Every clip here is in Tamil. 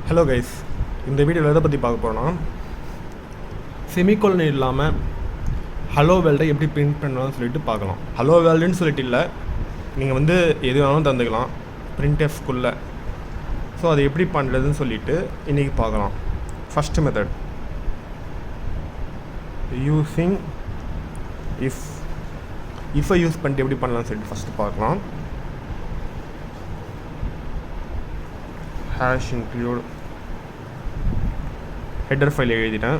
ஹலோ கைஸ், இந்த வீடியோவில் எதை பற்றி பார்க்க போகிறோன்னா செமிகோலன் இல்லாமல் ஹலோ வேர்ல்டை எப்படி பிரிண்ட் பண்ணலாம்னு சொல்லிட்டு பார்க்கலாம். ஹலோ வேர்ல்டுன்னு சொல்லிட்டு இல்லை, நீங்கள் வந்து எது வேணாலும் தந்துக்கலாம் printf-க்குள்ளே. ஸோ அதை எப்படி பண்ணுறதுன்னு சொல்லிட்டு இன்றைக்கி பார்க்கலாம். ஃபஸ்ட்டு மெத்தட் யூஸிங் இஃபை யூஸ் பண்ணிட்டு எப்படி பண்ணலாம்னு சொல்லிட்டு ஃபஸ்ட்டு பார்க்கலாம். ஹேஷ் இன்க்ளூட் ஹெட்டர் ஃபைல் எழுதிட்டேன்,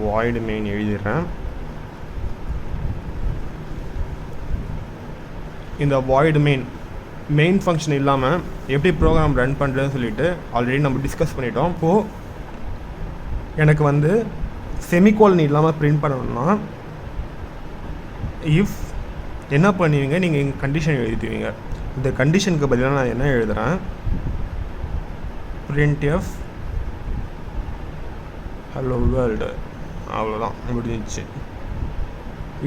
void main எழுதிடுறேன். இந்த void மெயின் ஃபங்க்ஷன் இல்லாமல் எப்படி ப்ரோக்ராம் ரன் பண்ணுறதுன்னு சொல்லிட்டு ஆல்ரெடி நம்ம டிஸ்கஸ் பண்ணிட்டோம். இப்போது எனக்கு வந்து செமிகோலன் இல்லாமல் பிரிண்ட் பண்ணணும்னா இஃப் என்ன பண்ணுவீங்க, நீங்கள் இங்கே கண்டிஷன் எழுதிடுவீங்க. இந்த கண்டிஷனுக்கு பதிலாக நான் என்ன எழுதுகிறேன், printf hello world, அவ்வளோதான், முடிஞ்சிச்சு.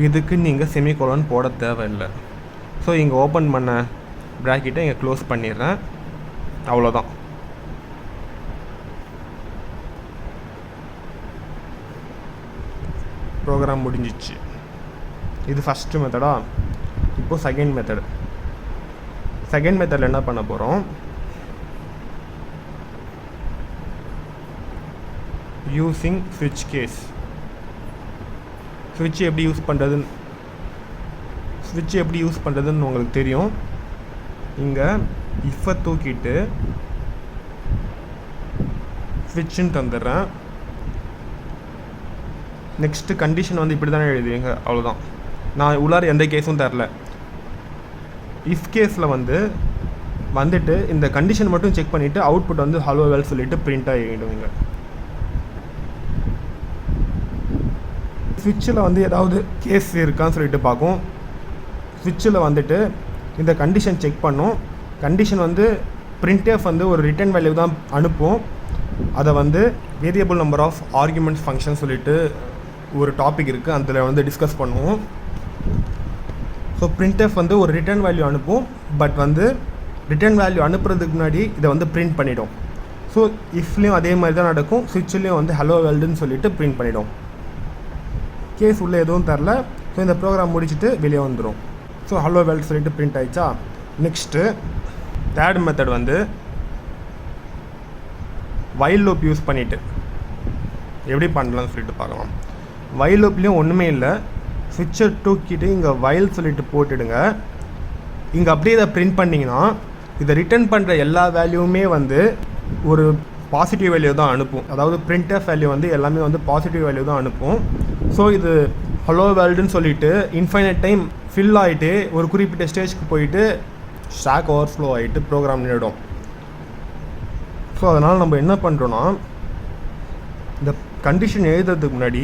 இதுக்கு நீங்கள் செமிகோலன் போட தேவையில்லை. ஸோ இங்கே ஓப்பன் பண்ண ப்ராக்கெட்டை இங்கே க்ளோஸ் பண்ணிடுறேன், அவ்வளோதான். ப்ரோக்ராம் முடிஞ்சிச்சு. இது ஃபஸ்ட்டு மெத்தடா. இப்போது செகண்ட் மெத்தடில் என்ன பண்ண போகிறோம், யூஸிங் ஸ்விட்ச் கேஸ். ஸ்விட்ச் எப்படி யூஸ் பண்ணுறதுன்னு உங்களுக்கு தெரியும். இங்கே இஃபை தூக்கிட்டு ஸ்விட்சுன்னு தந்துடுறேன். நெக்ஸ்ட்டு கண்டிஷன் வந்து இப்படி தானே எழுதுவீங்க, அவ்வளோதான். நான் உள்ளார எந்த கேஸும் தரல. இஃப் கேஸில் வந்துட்டு இந்த கண்டிஷன் மட்டும் செக் பண்ணிவிட்டு அவுட்புட் வந்து ஹலோ வேர்ல்ட் சொல்லிவிட்டு பிரிண்ட் ஆகிடுவீங்க. ஸ்விட்சில் வந்து ஏதாவது கேஸ் இருக்கான்னு சொல்லிட்டு பார்க்கும். ஸ்விட்சில் வந்துட்டு இந்த கண்டிஷன் செக் பண்ணும். கண்டிஷன் வந்து printf வந்து ஒரு ரிட்டர்ன் வேல்யூ தான் அனுப்பும். அதை வந்து variable number of arguments function சொல்லிட்டு ஒரு டாபிக் இருக்குது, அதில் வந்து டிஸ்கஸ் பண்ணுவோம். ஸோ printf வந்து ஒரு ரிட்டர்ன் வேல்யூ அனுப்பும். பட் வந்து ரிட்டர்ன் வேல்யூ அனுப்புறதுக்கு முன்னாடி இதை வந்து பிரிண்ட் பண்ணிடும். ஸோ இஃப்லேயும் அதே மாதிரி தான் நடக்கும். ஸ்விட்ச்லேயும் வந்து ஹலோ வேர்ல்டுன்னு சொல்லிட்டு பிரிண்ட் பண்ணிடும். கேஸ் உள்ளே எதுவும் தரல. ஸோ இந்த ப்ரோக்ராம் முடிச்சுட்டு வெளியே வந்துடும். ஸோ ஹலோ வேர்ல்டு சொல்லிட்டு பிரிண்ட் ஆகிடுச்சா. நெக்ஸ்ட்டு தேர்ட் மெத்தட் வந்து வைல் லூப் யூஸ் பண்ணிவிட்டு எப்படி பண்ணலாம்னு சொல்லிட்டு பார்க்கலாம். வைல் லூப்லேயும் ஒன்றுமே இல்லை. ஸ்விட்சை தூக்கிட்டு இங்கே வைல் சொல்லிட்டு போட்டுடுங்க. இங்கே அப்படியே இதை பிரிண்ட் பண்ணிங்கன்னா இதை ரிட்டர்ன் பண்ணுற எல்லா வேல்யூவுமே வந்து ஒரு பாசிட்டிவ் வேல்யூ தான் அனுப்பும். அதாவது printf வேல்யூ வந்து எல்லாமே வந்து பாசிட்டிவ் வேல்யூ தான் அனுப்பும். ஸோ இது ஹலோ வேர்ல்டுன்னு சொல்லிட்டு இன்ஃபைனைட் டைம் ஃபில் ஆகிட்டு ஒரு குறிப்பிட்ட ஸ்டேஜ்க்கு போயிட்டு ஸ்டாக் ஓவர்ஃப்ளோ ஆகிட்டு ப்ரோக்ராம் நின்றுடும். ஸோ அதனால் நம்ம என்ன பண்ணுறோன்னா, இந்த கண்டிஷன் எழுதுறதுக்கு முன்னாடி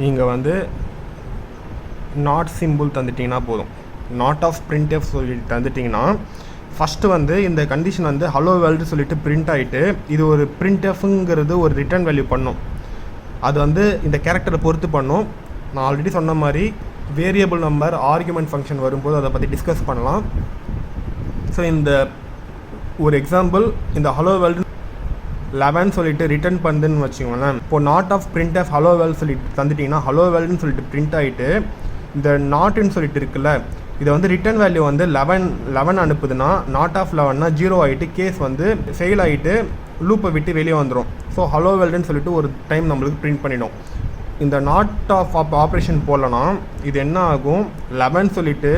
நீங்கள் வந்து நாட் சிம்பிள் தந்துட்டிங்கன்னா போதும். நாட் ஆஃப் printf சொல்லிட்டு தந்துட்டிங்கன்னா ஃபஸ்ட்டு வந்து இந்த கண்டிஷன் வந்து ஹலோ வேர்ல்டு சொல்லிட்டு பிரிண்ட் ஆகிட்டு இது ஒரு printfங்கிறது ஒரு ரிட்டர்ன் வேல்யூ பண்ணும். அது வந்து இந்த கேரக்டரை பொறுத்து பண்ணும். நான் ஆல்ரெடி சொன்ன மாதிரி வேரியபிள் நம்பர் ஆர்குமெண்ட் ஃபங்க்ஷன் வரும்போது அதை பற்றி டிஸ்கஸ் பண்ணலாம். ஸோ இந்த ஒரு எக்ஸாம்பிள், இந்த ஹலோ வேர்ல்டு 11 சொல்லிட்டு ரிட்டர்ன் பண்ணுதுன்னு வச்சுக்கோங்களேன். இப்போது நாட் ஆஃப் printf ஹலோ வேர்ல்டு சொல்லிட்டு தந்துட்டிங்கன்னா ஹலோ வேர்ல்டுன்னு சொல்லிட்டு பிரிண்ட் ஆகிட்டு இந்த நாட்டுன்னு சொல்லிட்டு இருக்குல்ல, இதை வந்து ரிட்டர்ன் வேல்யூ வந்து 11 அனுப்புதுன்னா நாட் ஆஃப் 11னா 0 ஆகிட்டு கேஸ் வந்து ஃபெயில் ஆகிட்டு லூப்பை விட்டு வெளியே வந்துடும். ஸோ ஹலோ வேர்ல்டுன்னு சொல்லிட்டு ஒரு டைம் நம்மளுக்கு பிரிண்ட் பண்ணிடும். இந்த நாட் ஆஃப் ஆப்ரேஷன் போடலன்னா இது என்ன ஆகும், 11 சொல்லிட்டு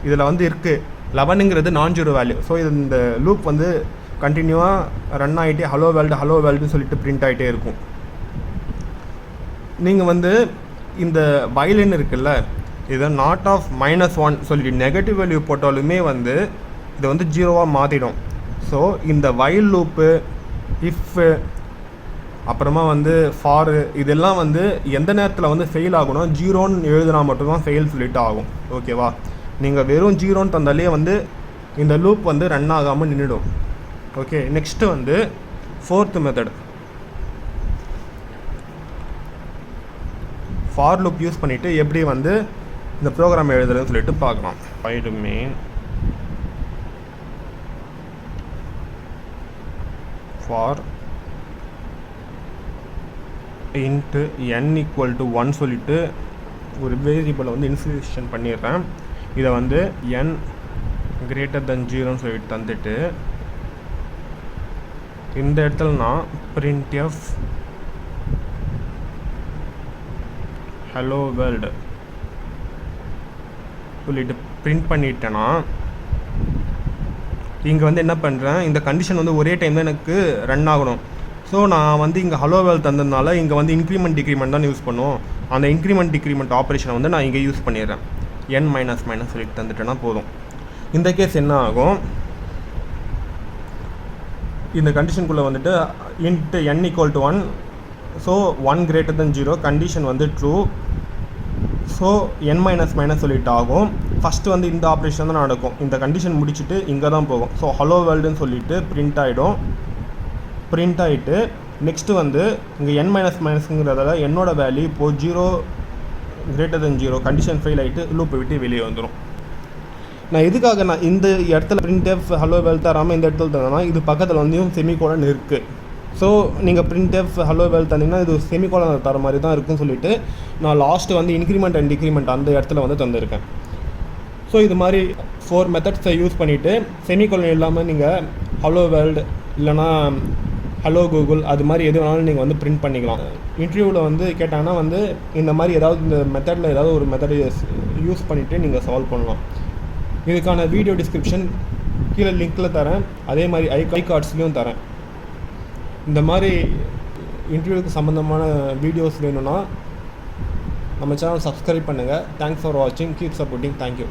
இதில் வந்து இருக்குது, 11ங்கிறது நான் ஜீரோ வேல்யூ. ஸோ இது இந்த லூப் வந்து கண்டினியூவாக ரன் ஆகிட்டே ஹலோ வேர்ல்டுன்னு சொல்லிட்டு பிரிண்ட் ஆகிட்டே இருக்கும். நீங்கள் வந்து இந்த வைலின் இருக்குல்ல, இதை நாட் ஆஃப் -1 சொல்லிட்டு நெகட்டிவ் வேல்யூ போட்டாலுமே வந்து இதை வந்து 0வாக மாற்றிடும். ஸோ இந்த வைல் லூப்பு, இஃப்பு, அப்புறமா வந்து ஃபாரு, இதெல்லாம் வந்து எந்த நேரத்தில் வந்து ஃபெயில் ஆகணும், 0ன்னு எழுதுனா மட்டும்தான் ஃபெயில் சொல்லிட்டு ஆகும். ஓகேவா. நீங்கள் வெறும் 0ன்னு தந்தாலே வந்து இந்த லூப் வந்து ரன் ஆகாமல் நின்றுடும். ஓகே. நெக்ஸ்ட்டு வந்து fourth method, for loop use பண்ணிவிட்டு எப்படி வந்து இந்த ப்ரோக்ராம் எழுதுறதுன்னு சொல்லிட்டு பார்க்கலாம். void main for int n equal to 1 சொல்லிட்டு ஒரு வேரியபிளை வந்து இன்ஃபியூஷன் பண்ணிடுறேன். இதை வந்து n greater than 0ன்னு சொல்லிட்டு தந்துட்டு இந்த இடத்துல நான் printf hello world சொல்லிட்டு பிரிண்ட் பண்ணிட்டேன்னா இங்கே வந்து என்ன பண்ணுறேன், இந்த கண்டிஷன் வந்து ஒரே டைம் தான் எனக்கு ரன் ஆகணும். ஸோ நான் வந்து இங்கே ஹலோ வேல் தந்ததுனால இங்கே வந்து இன்க்ரிமெண்ட் டிக்ரிமெண்ட் தான் யூஸ் பண்ணுவோம். அந்த இன்க்ரிமெண்ட் டிக்ரிமெண்ட் ஆப்ரேஷனை வந்து நான் இங்கே யூஸ் பண்ணிடுறேன். n மைனஸ் மைனஸ் சொல்லிட்டு தந்துட்டேன்னா போதும். இந்த கேஸ் என்ன ஆகும், இந்த கண்டிஷனுக்குள்ளே வந்துட்டு int n equal to 1, so 1 greater than 0 condition வந்து true. So n minus minus சொல்லிட்டு ஆகும். ஃபஸ்ட்டு வந்து இந்த ஆப்ரேஷன் தான் நடக்கும். இந்த கண்டிஷன் முடிச்சுட்டு இங்கே தான் போகும். ஸோ ஹலோ வேர்ல்டுன்னு சொல்லிட்டு பிரிண்ட் ஆகிடும். பிரிண்ட் ஆகிட்டு நெக்ஸ்ட்டு வந்து இங்கே n மைனஸ் மைனஸ்ங்கிறதால என்னோட வேல்யூ இப்போது 0 greater than 0 கண்டிஷன் ஃபெயில் ஆகிட்டு லூப்பை விட்டு வெளியே வந்துடும். நான் எதுக்காக நான் இந்த இடத்துல printf ஹலோ வேல் தராமல் இந்த இடத்துல தந்தேன்னா இது பக்கத்தில் வந்து செமிகோலன் இருக்குது. ஸோ நீங்கள் printf ஹலோ வேல் தந்தீங்கன்னா இது செமிகோலன் தர மாதிரி தான் இருக்குன்னு சொல்லிட்டு நான் லாஸ்ட்டு வந்து இன்க்ரிமெண்ட் அண்ட் டிக்ரிமெண்ட் அந்த இடத்துல வந்து தந்திருக்கேன். ஸோ இது மாதிரி 4 மெத்தட்ஸை யூஸ் பண்ணிவிட்டு செமிகோலன் இல்லாமல் நீங்கள் ஹலோ வேர்ல்டு இல்லைனா ஹலோ கூகுள் அது மாதிரி எது வேணாலும் நீங்கள் வந்து பிரிண்ட் பண்ணிக்கலாம். இன்டர்வியூவில் வந்து கேட்டாங்கன்னா வந்து இந்த மாதிரி ஏதாவது இந்த மெத்தடில் ஏதாவது ஒரு மெத்தடை யூஸ் பண்ணிவிட்டு நீங்கள் சால்வ் பண்ணலாம். இதுக்கான வீடியோ டிஸ்கிரிப்ஷன் கீழே லிங்க்கில் தரேன், அதே மாதிரி ஐ கார்ட்ஸ்லேயும் தரேன். இந்த மாதிரி இன்டர்வியூக்கு சம்மந்தமான வீடியோஸ் வேணும்னா நம்ம சேனல் சப்ஸ்கிரைப் பண்ணுங்கள். தேங்க்ஸ் ஃபார் வாட்சிங், கீப் சப்போர்ட்டிங், தேங்க்யூ.